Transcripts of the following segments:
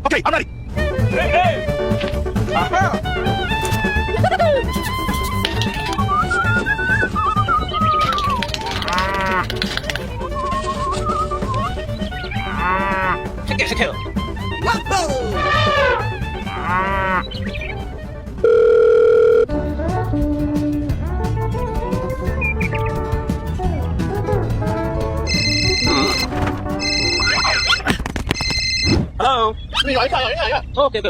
Okay, I'm ready. Hey, hey. Secure. Hello. Okay.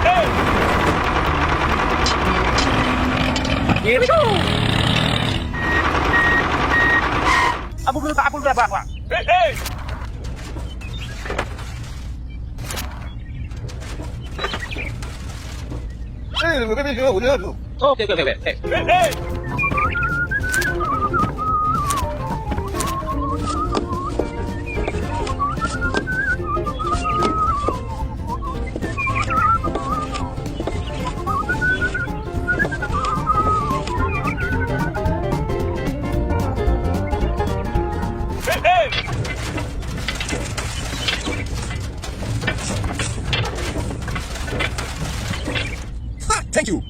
Hey. Here we go. Apple berapa? Hey. Okay. Hey. Thank you.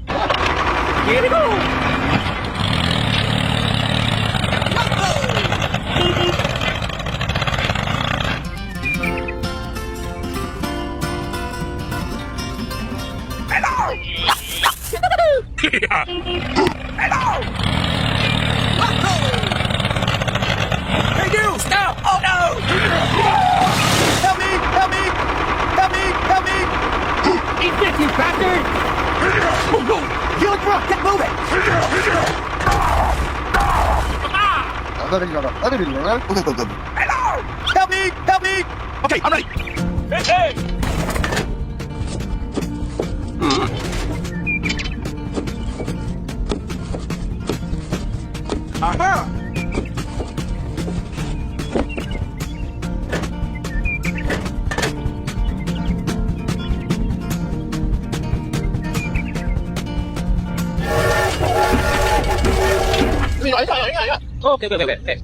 Here we go. Hello. Hello. Hey, you! Stop! Oh no! Help me! Eat this, you bastard! Oh no! Healing rock! Get moving! Hello! Help me! Okay, I'm ready. Hey! Aha! Okay. Hello! Hey!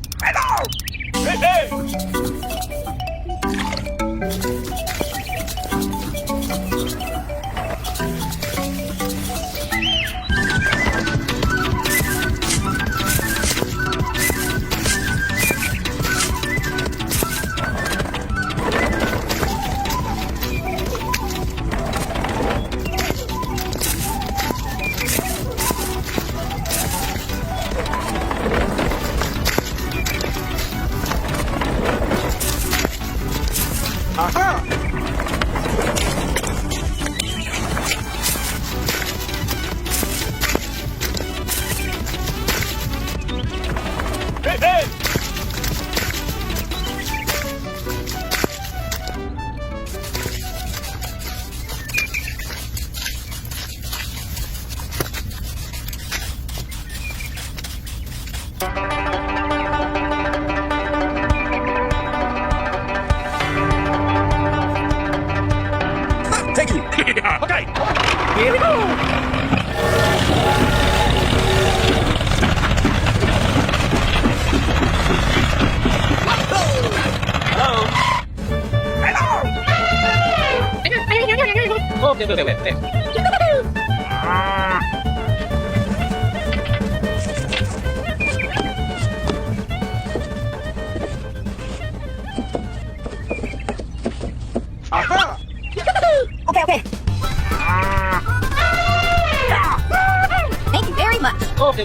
Aha! Hey! Thank you. Okay. Here we go. Hello. Okay. Aha! Okay. Thank you very much. Okay.